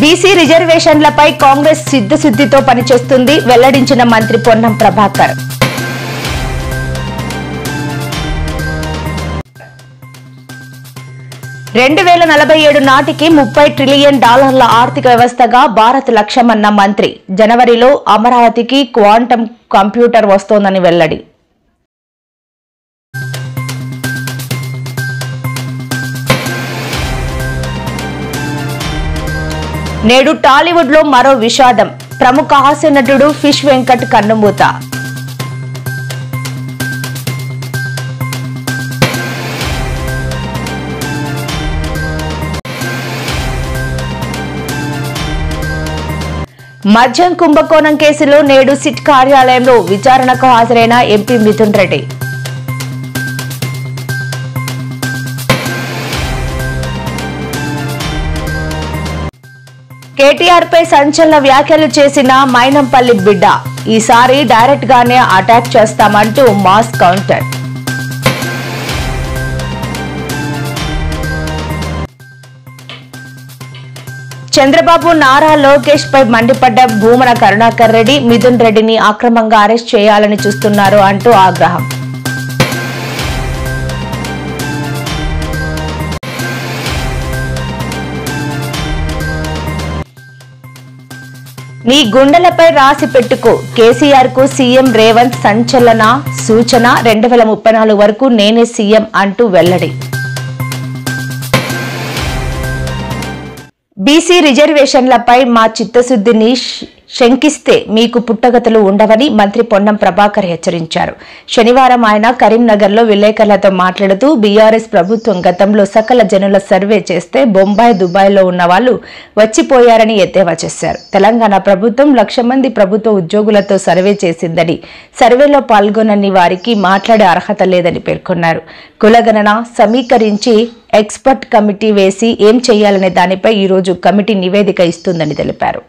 BC రిజర్వేషన్లపై Congress సిద్ధశుద్ధితో పనిచేస్తుంది వెల్లడించిన మంత్రి పొన్నం ప్రభాకర్. $2047 నాటికి $30 ట్రిలియన్ ఆర్థిక వ్యవస్థగా భారత్ లక్ష్యమన్న మంత్రి. జనవరిలో అమరావతికి క్వాంటమ్ కంప్యూటర్ వస్తోందని వెల్లడి. నేడు టాలీవుడ్ లో మరో విషాదం. ప్రముఖ హాస్య నటుడు ఫిష్ వెంకట్ కన్నుమూత. మద్యం కుంభకోణం కేసులో నేడు సిట్ కార్యాలయంలో విచారణకు హాజరైన ఎంపీ మిథున్ రెడ్డి. కేటీఆర్ పై సంచలన వ్యాఖ్యలు చేసిన మైనంపల్లి బిడ్డ. ఈసారి డైరెక్ట్ గానే అటాక్ చేస్తామంటూ మాస్ కౌంటర్. చంద్రబాబు నారా లోకేష్ పై మండిపడ్డ భూమన కరుణాకర్ రెడ్డి. మిథున్ రెడ్డిని అక్రమంగా అరెస్ట్ చేయాలని చూస్తున్నారు అంటూ ఆగ్రహం. నీ గుండెలపై రాసి పెట్టుకో. కేసీఆర్ కు సీఎం రేవంత్ సంచలన సూచన. 2034 వరకు నేనే సీఎం అంటూ వెల్లడి. బీసీ రిజర్వేషన్లపై మా చిత్తశుద్ధిని శంకిస్తే మీకు పుట్టగతులు ఉండవని మంత్రి పొన్నం ప్రభాకర్ హెచ్చరించారు. శనివారం ఆయన కరీంనగర్లో విలేకరులతో మాట్లాడుతూ బీఆర్ఎస్ ప్రభుత్వం గతంలో సకల జనుల సర్వే చేస్తే బొంబాయి, దుబాయ్లో ఉన్న వాళ్ళు వచ్చిపోయారని ఎద్దేవా చేశారు. తెలంగాణ ప్రభుత్వం 1,00,000 మంది ప్రభుత్వ ఉద్యోగులతో సర్వే చేసిందని, సర్వేలో పాల్గొనని వారికి మాట్లాడే అర్హత లేదని పేర్కొన్నారు. కులగణన సమీకరించి ఎక్స్పర్ట్ కమిటీ వేసి ఏం చేయాలనే దానిపై ఈరోజు కమిటీ నివేదిక ఇస్తుందని తెలిపారు.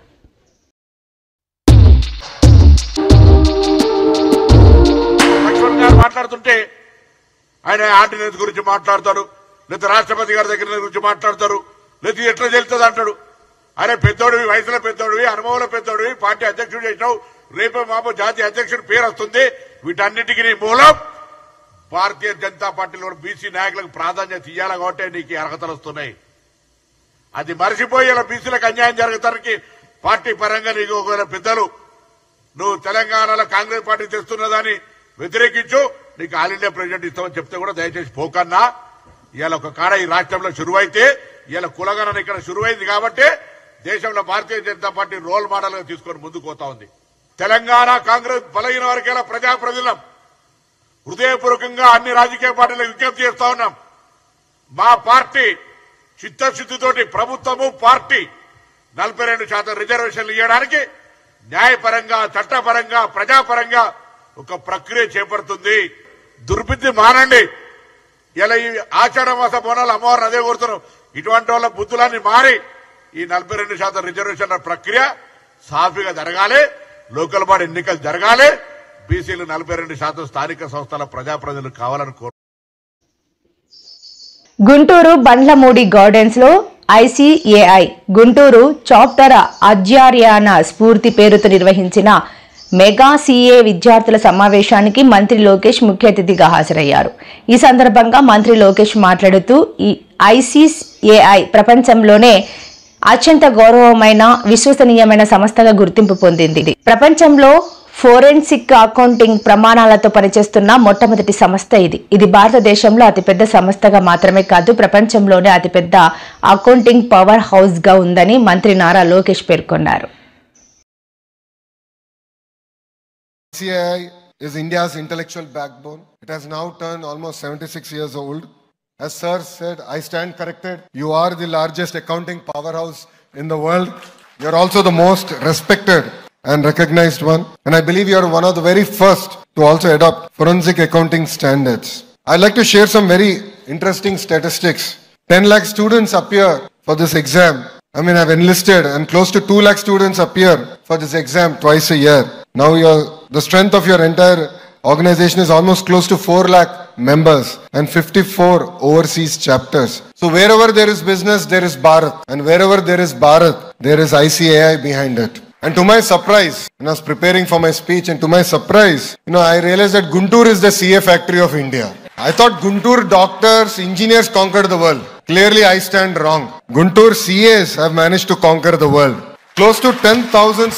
మాట్లాడుతుంటే ఆయన ఆర్డినెన్స్ గురించి మాట్లాడతాడు, లేదా రాష్ట్రపతి గారి దగ్గర గురించి మాట్లాడతారు, లేదా ఎట్లా చెల్తుంది అంటాడు. అరే పెద్దోడివి, వయసులో పెద్దోడివి, అనుభవంలో పెద్దోడివి, పార్టీ అధ్యక్షుడు చేసినావు, రేపే మాపో జాతీయ అధ్యక్షుడి పేరు వస్తుంది. వీటన్నిటికీ నీ మూలం భారతీయ జనతా పార్టీలో బీసీ నాయకులకు ప్రాధాన్యత ఇవ్వాలి కాబట్టి నీకు అర్హతలు వస్తున్నాయి. అది మర్చిపోయి ఇలా బీసీలకు అన్యాయం జరుగుతానికి పార్టీ పరంగా నీకు ఒకవేళ పెద్దలు నువ్వు తెలంగాణలో కాంగ్రెస్ పార్టీ తెస్తున్నదని వ్యతిరేకించు, నీకు ఆల్ ఇండియా ప్రెసిడెంట్ ఇస్తామని చెప్తే కూడా దయచేసి పోకన్నా. ఇవాళ ఒక కాడ ఈ రాష్ట్రంలో శురువైతే ఇవాళ కులగణన ఇక్కడ శురువైంది కాబట్టి దేశంలో Bharatiya Janata party role model గా తీసుకొని ముందుకు పోతా ఉంది. తెలంగాణ కాంగ్రెస్ బలహీన వర్గాల ప్రజాప్రతినిధులం హృదయపూర్వకంగా అన్ని రాజకీయ పార్టీలకు విజ్ఞప్తి చేస్తా ఉన్నాం. మా పార్టీ చిత్తశుద్ధితోటి ప్రభుత్వము పార్టీ 42% రిజర్వేషన్లు ఇవ్వడానికి న్యాయపరంగా, చట్టపరంగా, ప్రజాపరంగా ఒక ప్రక్రియ చేపడుతుంది. దుర్బుద్ధి మానండి. ఇలా ఈ ఆషాఢ మాస బోనాలు అమ్మవారిని అదే కోరుతున్నాం. ఇటువంటి వాళ్ళ బుద్ధులన్నీ మారి ఈ 42% రిజర్వేషన్ల ప్రక్రియ సాఫీగా జరగాలి. లోకల్ బాడీ ఎన్నికలు జరగాలి. బీసీలు 42% స్థానిక సంస్థల ప్రజాప్రతినిధులు కావాలని కోరు. గుంటూరు బండ్లమూడి గార్డెన్స్ లో ఐసీఏఐ గుంటూరు చాప్టర్ అధ్యార్యాన స్ఫూర్తి పేరుతో నిర్వహించిన మెగా సీఏ విద్యార్థుల సమావేశానికి మంత్రి లోకేష్ ముఖ్య అతిథిగా హాజరయ్యారు. ఈ సందర్భంగా మంత్రి లోకేష్ మాట్లాడుతూ ఈ ఐసీఏఐ ప్రపంచంలోనే అత్యంత గౌరవమైన, విశ్వసనీయమైన సంస్థగా గుర్తింపు పొందింది. ప్రపంచంలో ఫోరెన్సిక్ అకౌంటింగ్ ప్రమాణాలతో పనిచేస్తున్న మొట్టమొదటి సంస్థ ఇది. ఇది భారతదేశంలో అతిపెద్ద సంస్థగా మాత్రమే కాదు, ప్రపంచంలోనే అతిపెద్ద అకౌంటింగ్ పవర్ హౌస్ గా ఉందని మంత్రి నారా లోకేష్ పేర్కొన్నారు. ICAI is India's intellectual backbone. It has now turned almost 76 years old. As Sir said, I stand corrected. You are the largest accounting powerhouse in the world. You are also the most respected and recognized one. And I believe you are one of the very first to also adopt forensic accounting standards. I'd like to share some very interesting statistics. 10 lakh students appear for this exam. I've enlisted, and close to 2 lakh students appear for this exam twice a year. Now the strength of your entire organization is almost close to 4 lakh members and 54 overseas chapters. So wherever there is business, there is Bharat. And wherever there is Bharat, there is ICAI behind it. And to my surprise, when I was preparing for my speech, and to my surprise, I realized that Guntur is the CA factory of India. I thought Guntur doctors, engineers conquered the world. Clearly I stand wrong. Guntur CAs have managed to conquer the world. Close to 10,000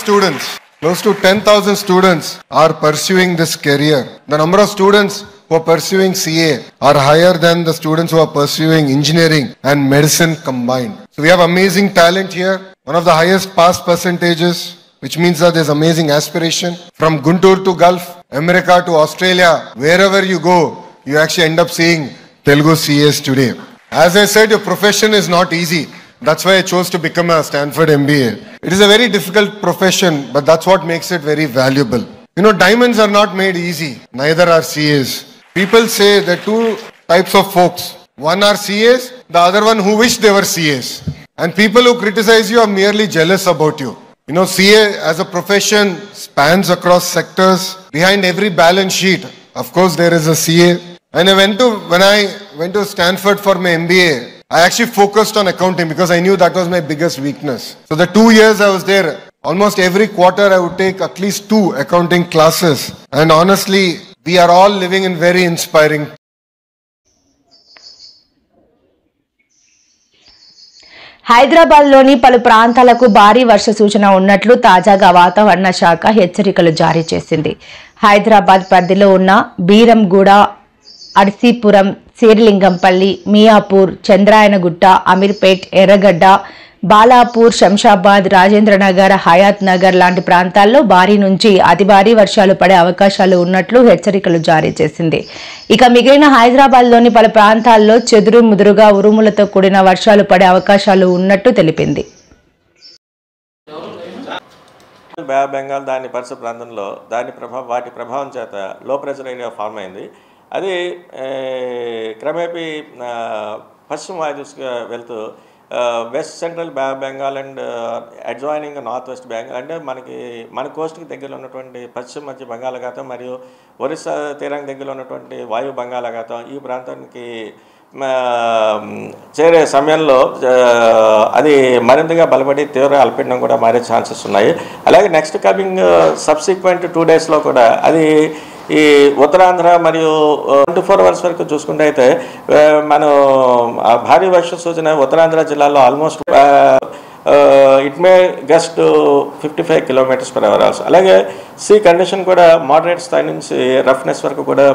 students are pursuing this career. The number of students who are pursuing CA are higher than the students who are pursuing engineering and medicine combined. So we have amazing talent here. One of the highest pass percentages, which means that there's amazing aspiration. From Guntur to Gulf, America to Australia, wherever you go, you actually end up seeing Telugu CAs today. As I said, your profession is not easy. That's why I chose to become a Stanford MBA. It is a very difficult profession, but that's what makes it very valuable. Diamonds are not made easy. Neither are CAs. People say there are two types of folks. One are CAs, the other one who wish they were CAs. And people who criticize you are merely jealous about you. CA as a profession spans across sectors. Behind every balance sheet, of course, there is a CA. And when I went to Stanford for my MBA, I actually focused on accounting because I knew that was my biggest weakness. So the 2 years I was there, almost every quarter I would take at least 2 accounting classes. And honestly, we are all living in very inspiring. హైదరాబాద్లోని పలు ప్రాంతాలకు భారీ వర్ష సూచన ఉన్నట్లు తాజాగా వాతావరణ శాఖ హెచ్చరికలు జారీ చేసింది. హైదరాబాద్ పరిధిలో ఉన్న బీరంగూడ, అర్సీపురం, శేరిలింగంపల్లి, మియాపూర్, చంద్రాయనగుట్ట, అమీర్పేట్, ఎర్రగడ్డ, బాలాపూర్, శంషాబాద్, రాజేంద్రనగర్, హయాత్ నగర్ లాంటి ప్రాంతాల్లో భారీ నుంచి అతి భారీ వర్షాలు పడే అవకాశాలు ఉన్నట్లు హెచ్చరికలు జారీ చేసింది. ఇక మిగిలిన హైదరాబాద్లోని పలు ప్రాంతాల్లో చెదురు ముదురుగా ఉరుములతో కూడిన వర్షాలు పడే అవకాశాలు ఉన్నట్టు తెలిపింది. బే ఆఫ్ బెంగాల్ దాని పరిసర ప్రాంతంలో వాటి ప్రభావం చేత లో ప్రెషర్ ఏరియా ఫార్మ్ అయింది. అది క్రమేపీ పశ్చిమ వాయుదిశగా వెళ్తూ west central bay of Bengal and adjoining north west Bengal అంటే మన కోస్ట్కి దగ్గరలో ఉన్నటువంటి పశ్చిమ మధ్య బంగాళాఖాతం మరియు ఒరిస్సా తీరానికి దగ్గరలో ఉన్నటువంటి వాయు బంగాళాఖాతం ఈ ప్రాంతానికి చేరే సమయంలో అది మరింతగా బలపడి తీవ్ర అల్పపీడనం కూడా మారే ఛాన్సెస్ ఉన్నాయి. అలాగే నెక్స్ట్ కమింగ్ సబ్సిక్వెంట్ 2 డేస్లో కూడా అది ఈ ఉత్తరాంధ్ర మరియు 24 అవర్స్ వరకు చూసుకుంటే అయితే మనం భారీ వర్ష సూచన ఉత్తరాంధ్ర జిల్లాలో almost it may gust 55 km/h also. అలాగే సీ కండిషన్ కూడా మోడరేట్ స్థాయి నుంచి రఫ్నెస్ వరకు కూడా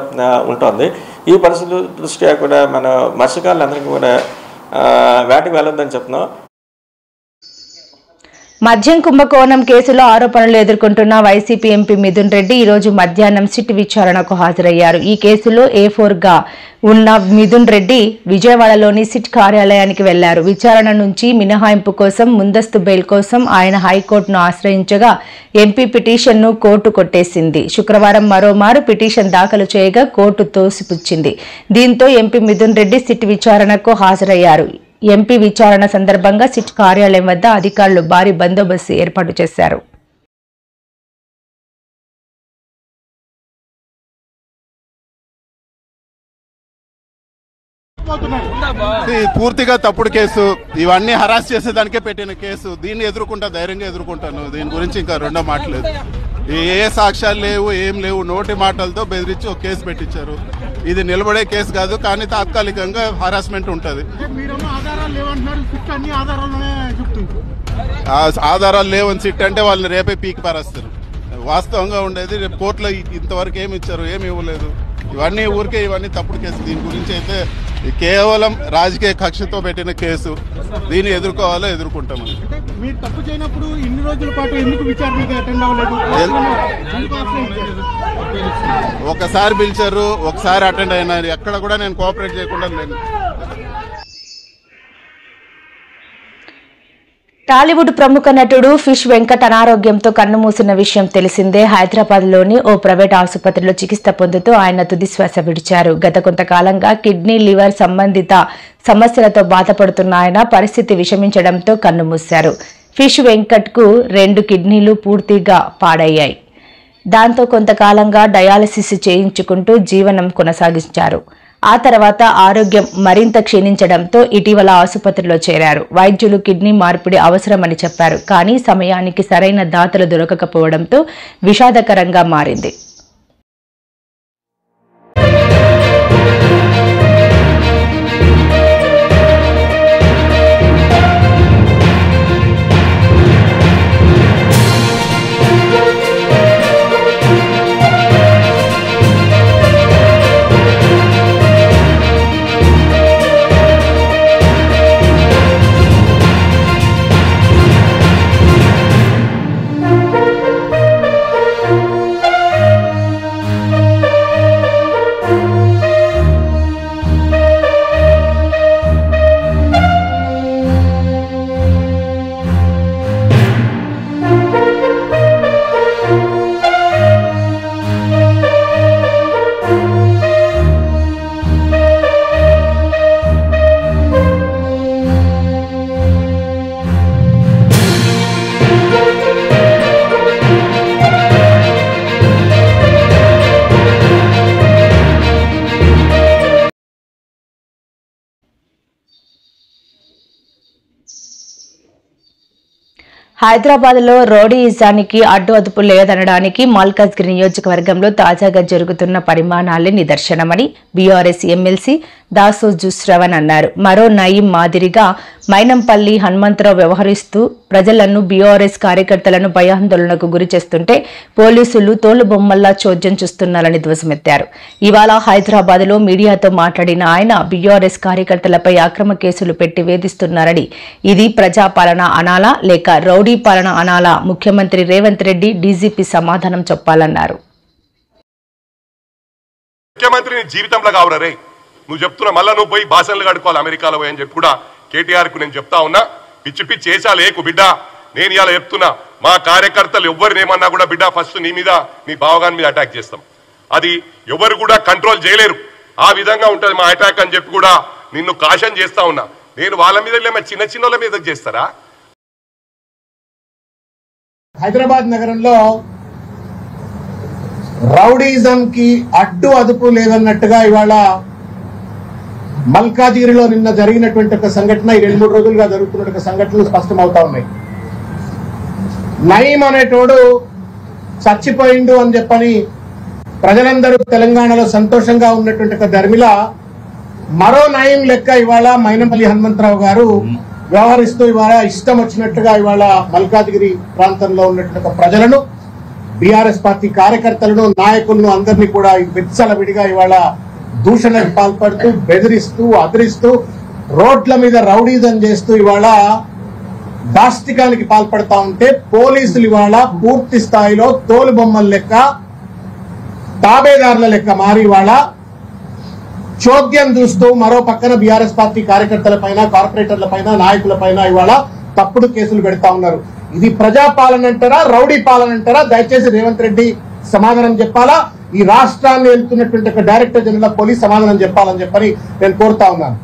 ఉంటుంది. ఈ పరిస్థితుల దృష్ట్యా కూడా మన మత్స్యకారులందరికీ కూడా వేటకు వెళ్ళొద్దని చెప్తున్నాం. మద్యం కుంభకోణం కేసులో ఆరోపణలు ఎదుర్కొంటున్న వైసీపీ ఎంపీ మిథున్ రెడ్డి ఈరోజు మధ్యాహ్నం సిట్ విచారణకు హాజరయ్యారు. ఈ కేసులో A4గా ఉన్న మిథున్ రెడ్డి విజయవాడలోని సిట్ కార్యాలయానికి వెళ్లారు. విచారణ నుంచి మినహాయింపు కోసం ముందస్తు బెయిల్ కోసం ఆయన హైకోర్టును ఆశ్రయించగా ఎంపీ పిటిషన్ను కోర్టు కొట్టేసింది. శుక్రవారం మరోమారు పిటిషన్ దాఖలు చేయగా కోర్టు తోసిపుచ్చింది. దీంతో ఎంపీ మిథున్ రెడ్డి సిట్ విచారణకు హాజరయ్యారు. ఎంపీ విచారణ సందర్భంగా సిట్ కార్యాలయం వద్ద అధికారులు భారీ బందోబస్తు ఏర్పాటు చేశారు. పూర్తిగా తప్పుడు కేసు, ఇవన్నీ హరాస్ చేసేదానికే పెట్టిన కేసు. దీన్ని ఎదుర్కొంటా, ధైర్యంగా ఎదుర్కొంటాను. దీని గురించి ఇంకా రెండో మాటలేదు. ఏ సాక్ష్యాలు లేవు, ఏం లేవు. నోటి మాటలతో బెదిరించి ఒక కేసు పెట్టించారు. ఇది నిలబడే కేసు కాదు, కానీ తాత్కాలికంగా హరాస్మెంట్ ఉంటుంది. ఆధారాలు లేవని సిట్ అంటే వాళ్ళని రేపే పీకి పారేస్తారు. వాస్తవంగా ఉండేది రేపు కోర్టులో ఇంతవరకు ఏమి ఇచ్చారు, ఏమి ఇవ్వలేదు. ఇవన్నీ ఊరికే, ఇవన్నీ తప్పుడు కేసు. దీని గురించి అయితే కేవలం రాజకీయ కక్షతో పెట్టిన కేసు. దీన్ని ఎదుర్కోవాలో ఎదుర్కొంటామని. మీరు తప్పు చేయనప్పుడు ఇన్ని రోజుల పాటు ఎందుకు విచారణకి అటెండ్ అవ్వలేదు? ఒకసారి పిలిచారు, ఒకసారి అటెండ్ అయినారు. ఎక్కడ కూడా నేను కోఆపరేట్ చేయకుండా లేను. టాలీవుడ్ ప్రముఖ నటుడు ఫిష్ వెంకట్ అనారోగ్యంతో కన్నుమూసిన విషయం తెలిసిందే. హైదరాబాద్లోని ఓ ప్రైవేట్ ఆసుపత్రిలో చికిత్స పొందుతూ ఆయన తుదిశ్వాస విడిచారు. గత కొంతకాలంగా కిడ్నీ, లివర్ సంబంధిత సమస్యలతో బాధపడుతున్న ఆయన పరిస్థితి విషమించడంతో కన్నుమూశారు. ఫిష్ వెంకట్ కు 2 కిడ్నీలు పూర్తిగా పాడయ్యాయి. దాంతో కొంతకాలంగా డయాలసిస్ చేయించుకుంటూ జీవనం కొనసాగించారు. ఆ తర్వాత ఆరోగ్యం మరింత క్షీణించడంతో ఇటీవల ఆసుపత్రిలో చేరారు. వైద్యులు కిడ్నీ మార్పిడి అవసరమని చెప్పారు. కానీ సమయానికి సరైన దాతలు దొరకకపోవడంతో విషాదకరంగా మారింది. హైదరాబాద్లో రౌడీయిజానికి అడ్డు అదుపు లేదనడానికి మల్కాజ్గిరి నియోజకవర్గంలో తాజాగా జరుగుతున్న పరిమాణాలే నిదర్శనమని బీఆర్ఎస్ ఎమ్మెల్సీ దాసోజు శ్రవణ్ అన్నారు. మరో నయీం మాదిరిగా మైనంపల్లి హనుమంతరావు వ్యవహరిస్తూ ప్రజలను బీఆర్ఎస్ కార్యకర్తలను భయాందోళనకు గురి చేస్తుంటే పోలీసులు తోలుబొమ్మల్లా చోద్యం చూస్తున్నారని ధ్వజమెత్తారు. ఇవాళ హైదరాబాద్లో మీడియాతో మాట్లాడిన ఆయన బీఆర్ఎస్ కార్యకర్తలపై అక్రమ కేసులు పెట్టి వేధిస్తున్నారని, ఇది ప్రజాపాలన అనాలా లేక రౌడీ పాలన అనాలా ముఖ్యమంత్రి రేవంత్ రెడ్డి డీజీపీ సమాధానం చెప్పాలన్నారు. ముఖ్యమంత్రిని జీవితంలో కావరే నువ్వు చెప్తున్నా మళ్ళా నువ్వు పోయి భాషలు కడుకోవాలి అమెరికాలో పోయి అని చెప్పి కూడా కేటీఆర్ కు నేను చెప్తా ఉన్నా. పిచ్చి పిచ్చి వేసాలు ఏకు బిడ్డ, నేను ఇలా చెప్తున్నా మా కార్యకర్తలు ఎవరినేమన్నా కూడా బిడ్డ ఫస్ట్ నీ మీద మీ బావగాని మీద అటాక్ చేస్తాం. అది ఎవరు కూడా కంట్రోల్ చేయలేరు. ఆ విధంగా ఉంటది మా అటాక్ అని చెప్పి కూడా నిన్ను కాషన్ చేస్తా ఉన్నా. నేను వాళ్ళ మీద చిన్న చిన్న మీద చేస్తారా? హైదరాబాద్ నగరంలో రౌడీజం కి అడ్డు అదుపు లేదన్నట్టుగా ఇవాళ మల్కాజిగిరిలో నిన్న జరిగినటువంటి ఒక సంఘటన, ఈ 2-3 రోజులుగా జరుగుతున్న ఒక సంఘటనలు స్పష్టమవుతా ఉన్నాయి. నయీం అనేటోడు చచ్చిపోయిండు అని చెప్పని ప్రజలందరూ తెలంగాణలో సంతోషంగా ఉన్నటువంటి ఒక ధర్మిల మరో నయీం లెక్క ఇవాళ మైనంపల్లి హనుమంతరావు గారు వ్యవహరిస్తూ ఇవాళ ఇష్టం వచ్చినట్టుగా ఇవాళ మల్కాజిగిరి ప్రాంతంలో ఉన్నటువంటి ప్రజలను, బీఆర్ఎస్ పార్టీ కార్యకర్తలను, నాయకులను అందరినీ కూడా విచ్చలవిడిగా ఇవాళ దూషణకు పాల్పడుతూ బెదిరిస్తూ అదిరిస్తూ రోడ్ల మీద రౌడీజం చేస్తూ ఇవాళ దాష్టికానికి పాల్పడతా ఉంటే పోలీసులు ఇవాళ పూర్తి స్థాయిలో తోలుబొమ్మల లెక్క, తాబేదారుల లెక్క మారి ఇవాళ చోద్యం చూస్తూ మరో పక్కన బీఆర్ఎస్ పార్టీ కార్యకర్తల పైన, కార్పొరేటర్ల పైన, నాయకుల పైన ఇవాళ తప్పుడు కేసులు పెడతా ఉన్నారు. ఇది ప్రజాపాలన అంటారా, రౌడీ పాలన అంటారా? దయచేసి రేవంత్ రెడ్డి సమాధానం చెప్పాలా. ఈ రాష్ట్రాన్ని వెళ్తున్నటువంటి ఒక డైరెక్టర్ జనరల్ ఆఫ్ పోలీస్ సమాధానం చెప్పాలని చెప్పని నేను కోరుతా ఉన్నాను.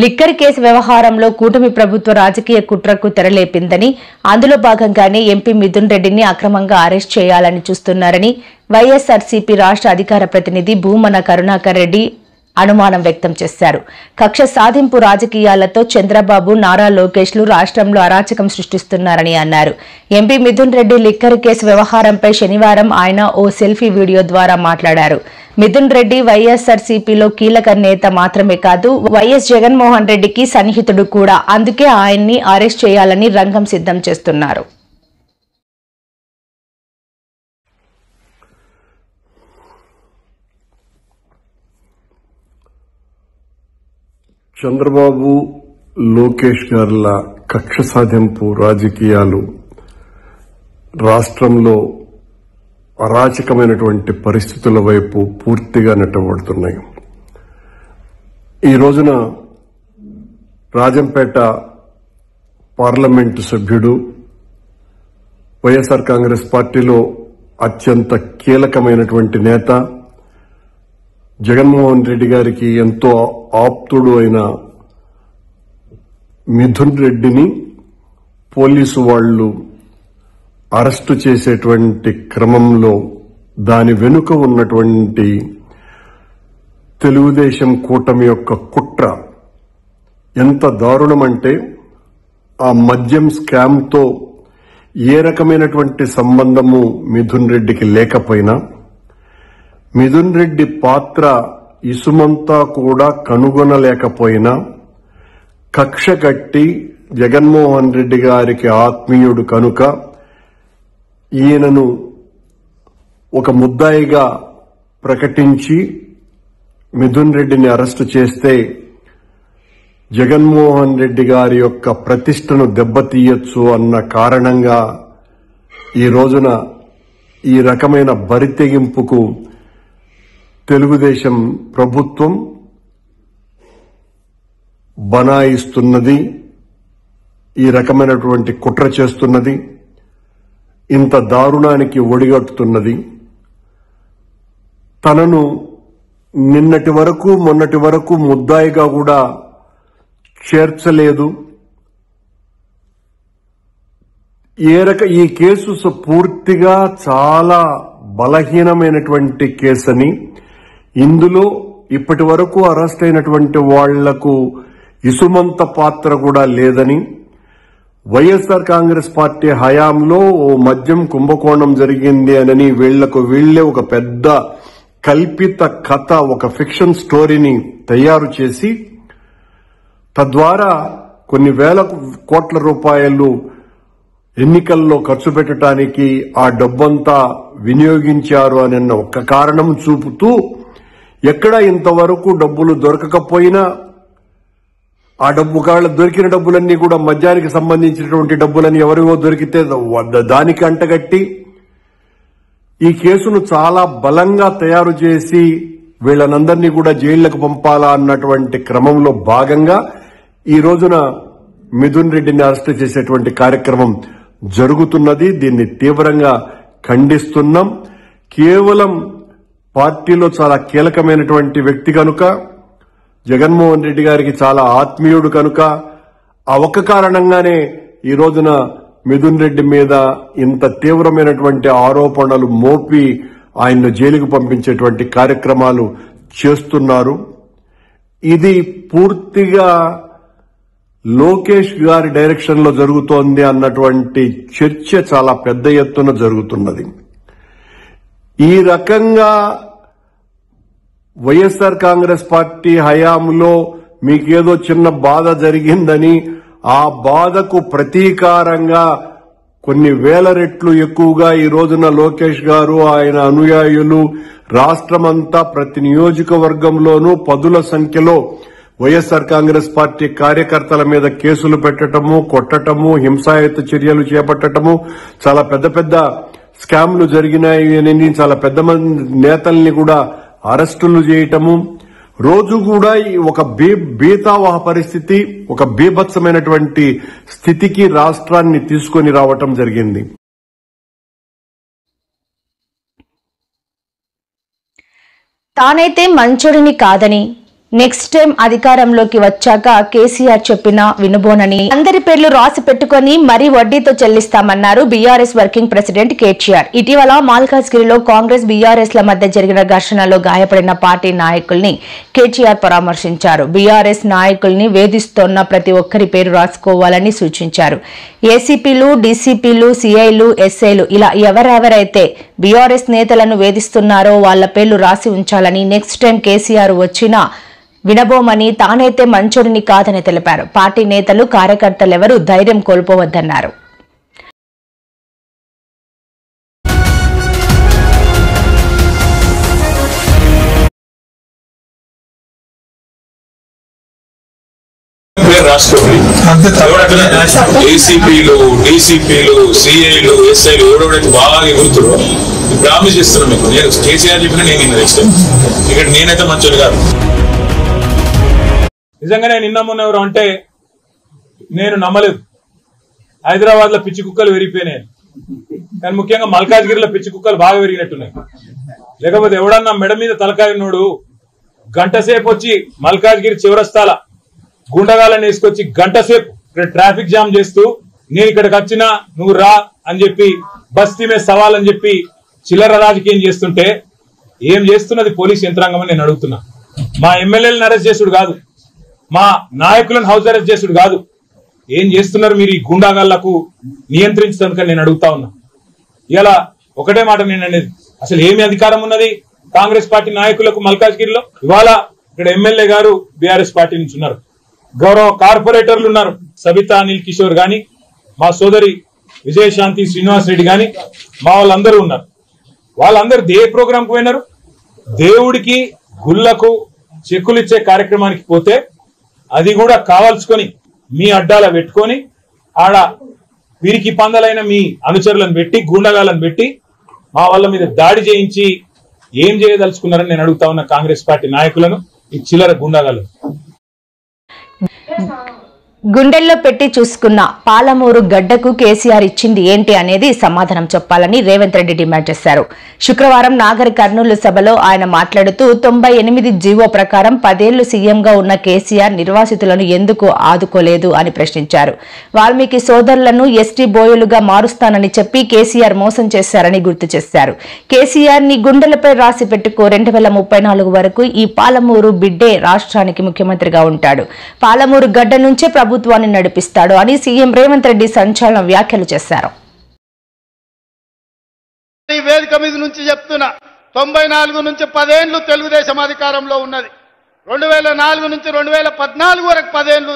లిక్కర్ కేసు వ్యవహారంలో కూటమి ప్రభుత్వ రాజకీయ కుట్రకు తెరలేపిందని, అందులో భాగంగానే ఎంపీ మిథున్ రెడ్డిని అక్రమంగా అరెస్ట్ చేయాలని చూస్తున్నారని వైఎస్ఆర్సీపీ రాష్ట్ర అధికార ప్రతినిధి భూమన కరుణాకర్ రెడ్డి అనుమానం వ్యక్తం చేశారు. కక్ష సాధింపు రాజకీయాలతో చంద్రబాబు, నారా లోకేష్లు రాష్ట్రంలో అరాచకం సృష్టిస్తున్నారని అన్నారు. MP Mithun Reddy liquor case వ్యవహారంపై శనివారం ఆయన ఓ సెల్ఫీ వీడియో ద్వారా మాట్లాడారు. మిథున్ రెడ్డి వైఎస్ఆర్సీపీలో కీలక నేత మాత్రమే కాదు, వైఎస్ జగన్మోహన్ రెడ్డికి సన్నిహితుడు కూడా. అందుకే ఆయన్ని అరెస్ట్ చేయాలని రంగం సిద్ధం చేస్తున్నారు. చంద్రబాబు, లోకేష్ గార్ల కక్ష సాధింపు రాజకీయాలు రాష్ట్రంలో అరాచకమైనటువంటి పరిస్థితుల వైపు పూర్తిగా నెట్టబడుతున్నాయి. ఈ రోజున రాజంపేట పార్లమెంటు సభ్యుడు, వైఎస్ఆర్ కాంగ్రెస్ పార్టీలో అత్యంత కీలకమైనటువంటి నేత, జగన్మోహన్ రెడ్డి గారికి ఎంతో ఆప్తుడు అయిన మిథున్ రెడ్డిని పోలీసు వాళ్ళు అరెస్టు చేసేటువంటి క్రమంలో దాని వెనుక ఉన్నటువంటి తెలుగుదేశం కూటమి యొక్క కుట్ర ఎంత దారుణమంటే ఆ మద్యం స్కామ్తో ఏ రకమైనటువంటి సంబంధము మిథున్ రెడ్డికి లేకపోయినా మిథున్ రెడ్డి పాత్ర ఇసుమంతా కూడా కనుగొనలేకపోయినా కక్ష కట్టి జగన్మోహన్ రెడ్డి గారికి ఆత్మీయుడు కనుక ఈయనను ఒక ముద్దాయిగా ప్రకటించి మిథున్ రెడ్డిని అరెస్టు చేస్తే జగన్మోహన్ రెడ్డి గారి యొక్క ప్రతిష్టను దెబ్బతీయొచ్చు అన్న కారణంగా ఈ రోజున ఈ రకమైన బరితెగింపుకు తెలుగుదేశం ప్రభుత్వం బనాయిస్తున్నది, ఈ రకమైనటువంటి కుట్ర చేస్తున్నది, ఇంత దారుణానికి ఒడిగట్టుతున్నది. తనను నిన్నటి వరకు మొన్నటి వరకు ముద్దాయిగా కూడా చేర్చలేదు. ఈ కేసు పూర్తిగా చాలా బలహీనమైనటువంటి కేసని, ఇందులో ఇప్పటి వరకు అరెస్ట్ అయినటువంటి వాళ్లకు ఇసుమంత పాత్ర కూడా లేదని, వైఎస్ఆర్ కాంగ్రెస్ పార్టీ హయాంలో ఓ మద్యం కుంభకోణం జరిగింది అని వీళ్లే ఒక పెద్ద కల్పిత కథ, ఒక ఫిక్షన్ స్టోరీని తయారు చేసి తద్వారా కొన్ని వేల కోట్ల రూపాయలు ఎన్నికల్లో ఖర్చు పెట్టడానికి ఆ డబ్బంతా వినియోగించారు అన్న ఒక్క కారణం చూపుతూ ఎక్కడ ఇంతవరకు డబ్బులు దొరకకపోయినా ఆ డబ్బు కాళ్ళ దొరికిన డబ్బులన్నీ కూడా మద్యానికి సంబంధించినటువంటి డబ్బులని ఎవరివో దొరికితే దానికి అంటగట్టి ఈ కేసును చాలా బలంగా తయారు చేసి వీళ్ళనందరినీ కూడా జైళ్లకు పంపాలా అన్నటువంటి క్రమంలో భాగంగా ఈ రోజున మిథున్ రెడ్డిని అరెస్టు చేసేటువంటి కార్యక్రమం జరుగుతున్నది. దీన్ని తీవ్రంగా ఖండిస్తున్నాం. కేవలం పార్టీలో చాలా కీలకమైనటువంటి వ్యక్తి కనుక, జగన్మోహన్ రెడ్డి గారికి చాలా ఆత్మీయుడు కనుక ఆ ఒక్క కారణంగానే ఈ రోజున మిథున్ రెడ్డి మీద ఇంత తీవ్రమైనటువంటి ఆరోపణలు మోపి ఆయన్ను జైలుకు పంపించేటువంటి కార్యక్రమాలు చేస్తున్నారు. ఇది పూర్తిగా లోకేష్ గారి డైరెక్షన్ లో జరుగుతోంది అన్నటువంటి చర్చ చాలా పెద్ద ఎత్తున జరుగుతున్నది. ఈ రకంగా వైఎస్ఆర్ కాంగ్రెస్ పార్టీ హయాంలో మీకేదో చిన్న బాధ జరిగిందని ఆ బాధకు ప్రతీకారంగా కొన్ని వేల రెట్లు ఎక్కువగా ఈ రోజున లోకేష్ గారు ఆయన అనుయాయులు రాష్ట్రమంతా ప్రతి నియోజకవర్గంలోనూ పదుల సంఖ్యలో వైఎస్ఆర్ కాంగ్రెస్ పార్టీ కార్యకర్తల మీద కేసులు పెట్టడము, కొట్టడము, హింసాయుత చర్యలు చేపట్టడము, చాలా పెద్ద పెద్ద స్కామ్లు జరిగినాయి అని చాలా పెద్ద మంది నేతల్ని కూడా అరెస్టులు చేయటము, రోజు కూడా ఒక బీతావహ పరిస్థితి, ఒక బీభత్సమైనటువంటి స్థితికి రాష్ట్రాన్ని తీసుకొని రావటం జరిగింది. తానైతే మంచోడిని కాదని, నెక్స్ట్ టైం అధికారంలోకి వచ్చాక కేసీఆర్ చెప్పినా వినబోనని, అందరి పేర్లు రాసి పెట్టుకుని మరీ వడ్డీతో చెల్లిస్తామన్నారు బీఆర్ఎస్ వర్కింగ్ ప్రెసిడెంట్ కేటీఆర్. ఇటీవల మాల్కాజ్గిరిలో కాంగ్రెస్ బీఆర్ఎస్ ల మధ్య జరిగిన ఘర్షణలో గాయపడిన పార్టీ నాయకుల్ని కేటీఆర్ పరామర్శించారు. బీఆర్ఎస్ నాయకుల్ని వేధిస్తోన్న ప్రతి ఒక్కరి పేరు రాసుకోవాలని సూచించారు. ఏసీపీలు, డీసీపీలు, సీఐలు, ఎస్ఐలు ఇలా ఎవరెవరైతే బీఆర్ఎస్ నేతలను వేధిస్తున్నారో వాళ్ల పేర్లు రాసి ఉంచాలని, నెక్స్ట్ టైం కేసీఆర్ వచ్చినా వినబోమని, తానైతే మంచోడిని కాదని తెలిపారు. పార్టీ నేతలు, కార్యకర్తలెవరూ ధైర్యం కోల్పోవద్దన్నారు. ఏసీపీలు, డీసీపీలు, సిఐలు, ఎస్ఐలు ఎవడెవడైతే బాగా ఎగురుతారో ప్రామిస్ చేస్తున్నాను మీకు. నేను కేసీఆర్ చెప్పిన నేను ఇక్కడ నేనైతే మంచోడు కాదు. నిజంగానే నిన్న మొన్న ఎవరు అంటే నేను నమ్మలేదు. హైదరాబాద్ లో పిచ్చి కుక్కలు విరిగిపోయినాయి, కానీ ముఖ్యంగా మల్కాజ్గిరిలో పిచ్చి కుక్కలు బాగా విరిగినట్టున్నాయి. లేకపోతే ఎవడన్నా మెడ మీద తలకాయనోడు గంట సేపు వచ్చి మల్కాజ్గిరి చివరస్తాల గుండగాలను వేసుకొచ్చి గంట సేపు ట్రాఫిక్ జామ్ చేస్తూ నేను ఇక్కడికి వచ్చినా నువ్వు రా అని చెప్పి బస్తీ మీద సవాల్ అని చెప్పి చిల్లర రాజకీయం చేస్తుంటే ఏం చేస్తున్నది పోలీస్ యంత్రాంగం అని నేను అడుగుతున్నా. మా ఎమ్మెల్యేలను అరెస్ట్ చేసుడు కాదు, మా నాయకులను హౌస్ అరెస్ట్ చేసుడు కాదు, ఏం చేస్తున్నారు మీరు ఈ గుండాగాళ్లకు నియంత్రించడానికి నేను అడుగుతా ఉన్నా. ఇలా ఒకటే మాట నేను అనేది, అసలు ఏమి అధికారం ఉన్నది కాంగ్రెస్ పార్టీ నాయకులకు మల్కాజ్గిరిలో? ఇవాళ ఇక్కడ ఎమ్మెల్యే గారు బీఆర్ఎస్ పార్టీ నుంచి ఉన్నారు, గౌరవ కార్పొరేటర్లు ఉన్నారు, సబితా అనిల్ కిషోర్ గాని, మా సోదరి విజయశాంతి శ్రీనివాస్ రెడ్డి గాని, మా వాళ్ళందరూ ఉన్నారు. వాళ్ళందరూ ఏ ప్రోగ్రాంకు పోయినారు? దేవుడికి గుళ్ళకు చెక్కులు ఇచ్చే కార్యక్రమానికి పోతే అది కూడా కావాల్సుకొని మీ అడ్డాల పెట్టుకొని ఆడ వీరికి పందలైన మీ అనుచరులను పెట్టి గుండగాలను పెట్టి మా వాళ్ళ మీద దాడి చేయించి ఏం చేయదలుచుకున్నారని నేను అడుగుతా ఉన్న కాంగ్రెస్ పార్టీ నాయకులను, ఈ చిల్లర గుండాగాలను. గుండెల్లో పెట్టి చూసుకున్న పాలమూరు గడ్డకు కేసీఆర్ ఇచ్చింది ఏంటి అనేది సమాధానం చెప్పాలని రేవంత్ రెడ్డి డిమాండ్ చేశారు. శుక్రవారం నాగర్ కర్నూలు సభలో ఆయన మాట్లాడుతూ 98 జీవో ప్రకారం 10 ఏళ్లు సీఎంగా ఉన్న కేసీఆర్ నిర్వాసితులను ఎందుకు ఆదుకోలేదు అని ప్రశ్నించారు. వాల్మీకి సోదరులను ఎస్టీ బోయలుగా మారుస్తానని చెప్పి కేసీఆర్ మోసం చేశారని గుర్తు చేశారు. కేసీఆర్ ని గుండెలపై రాసి పెట్టుకో, 2034 వరకు ఈ పాలమూరు బిడ్డే రాష్ట్రానికి ముఖ్యమంత్రిగా ఉంటాడు, పాలమూరు గడ్డ నుంచే ప్రభుత్వాన్ని నడిపిస్తాడు అని సీఎం రేవంత్ రెడ్డి సంచలన వ్యాఖ్యలు చేశారు. ఈ వేదిక మీద నుంచి చెప్తున్నా, 94 నుంచి 10 ఏళ్లు తెలుగుదేశం అధికారంలో ఉన్నది. 2004 నుంచి 2014 వరకు 10 ఏళ్లు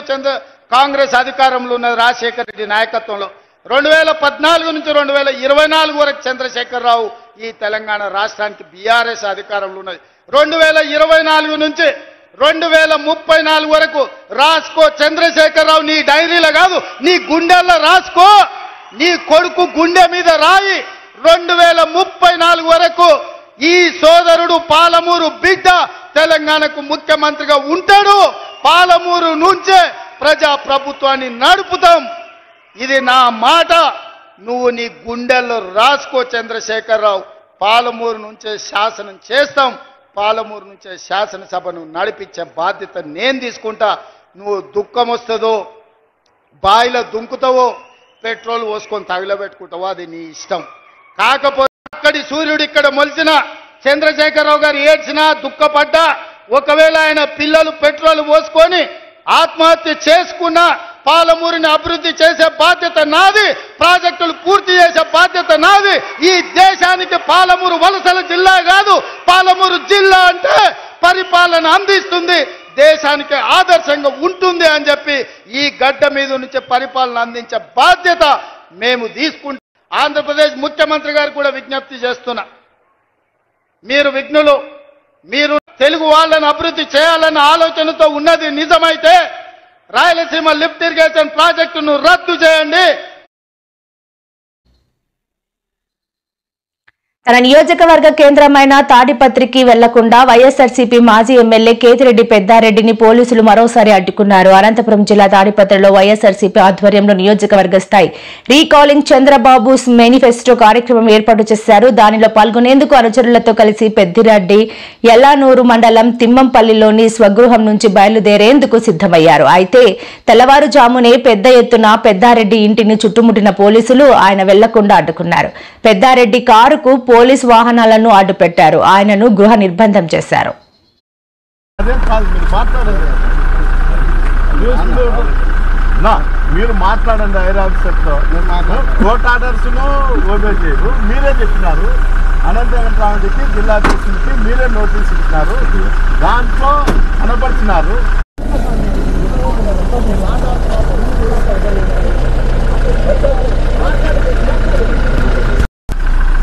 కాంగ్రెస్ అధికారంలో ఉన్నది రాజశేఖర రెడ్డి నాయకత్వంలో. 2014 నుంచి 2024 వరకు చంద్రశేఖరరావు ఈ తెలంగాణ రాష్ట్రానికి బీఆర్ఎస్ అధికారంలో ఉన్నది. 2024 నుంచి 2034 వరకు రాసుకో చంద్రశేఖరరావు, నీ డైరీలో కాదు నీ గుండెల్లో రాసుకో, నీ కొడుకు గుండె మీద రాయి. 2034 వరకు ఈ సోదరుడు పాలమూరు బిడ్డ తెలంగాణకు ముఖ్యమంత్రిగా ఉంటాడు, పాలమూరు నుంచే ప్రజా ప్రభుత్వాన్ని నడుపుతాం. ఇది నా మాట, నువ్వు నీ గుండెల్లో రాసుకో చంద్రశేఖరరావు. పాలమూరు నుంచే శాసనం చేస్తాం, పాలమూరు నుంచే శాసనసభను నడిపించే బాధ్యత నేను తీసుకుంటా. నువ్వు దుఃఖం వస్తుందో బాయిలో దుంకుతావో పెట్రోల్ పోసుకొని తగిలబెట్టుకుంటావో అది నీ ఇష్టం. కాకపోతే అక్కడి సూర్యుడు ఇక్కడ మొలిచిన చంద్రశేఖరరావు గారు ఏడ్చినా దుఃఖపడ్డా, ఒకవేళ ఆయన పిల్లలు పెట్రోల్ పోసుకొని ఆత్మహత్య చేసుకున్నా పాలమూరుని అభివృద్ధి చేసే బాధ్యత నాది, ప్రాజెక్టులు పూర్తి చేసే బాధ్యత నాది. ఈ దేశానికి పాలమూరు వలసల జిల్లా కాదు, పాలమూరు జిల్లా అంటే పరిపాలన అందిస్తుంది, దేశానికి ఆదర్శంగా ఉంటుంది అని చెప్పి ఈ గడ్డ మీద నుంచి పరిపాలన అందించే బాధ్యత మేము తీసుకుంటాం. ఆంధ్రప్రదేశ్ ముఖ్యమంత్రి గారు కూడా విజ్ఞప్తి చేస్తున్నా, మీరు విఘ్నులు, మీరు తెలుగు వాళ్ళని అభివృద్ధి చేయాలన్న ఆలోచనతో ఉన్నది నిజమైతే రాయలసీమ లిఫ్ట్ ఇరిగేషన్ ప్రాజెక్టును రద్దు చేయండి. తన నియోజకవర్గ కేంద్రమైన తాడిపత్రికి వెళ్లకుండా వైఎస్ఆర్సీపీ మాజీ ఎమ్మెల్యే కేతిరెడ్డి పెద్దారెడ్డిని పోలీసులు మరోసారి అడ్డుకున్నారు. అనంతపురం జిల్లా తాడిపత్రిలో వైఎస్ఆర్సీపీ ఆధ్వర్యంలో నియోజకవర్గ స్థాయి రీకాలింగ్ చంద్రబాబు మేనిఫెస్టో కార్యక్రమం ఏర్పాటు చేశారు. దానిలో పాల్గొనేందుకు అనుచరులతో కలిసి పెద్దిరెడ్డి ఎల్లానూరు మండలం తిమ్మంపల్లిలోని స్వగృహం నుంచి బయలుదేరేందుకు సిద్దమయ్యారు. అయితే తెల్లవారుజామునే పెద్ద ఎత్తున పెద్దారెడ్డి ఇంటిని చుట్టుముట్టిన పోలీసులు ఆయన వెళ్లకుండా అడ్డుకున్నారు. పెద్దారెడ్డి కారుకు పోలీసు వాహనాలను అడ్డుపెట్టారు. ఆయనను గృహ నిర్బంధం చేశారు. మీరు మాట్లాడండి, ఐర్ ఆఫీసర్తో కోర్ట్ ఆర్డర్స్ ఓబే చేయరు. మీరే చెప్పినారు అనంతరావుకి జిల్లా అధ్యక్షుడికి మీరే నోటీస్ ఇచ్చినారు, దాంట్లో కనపడుతున్నారు.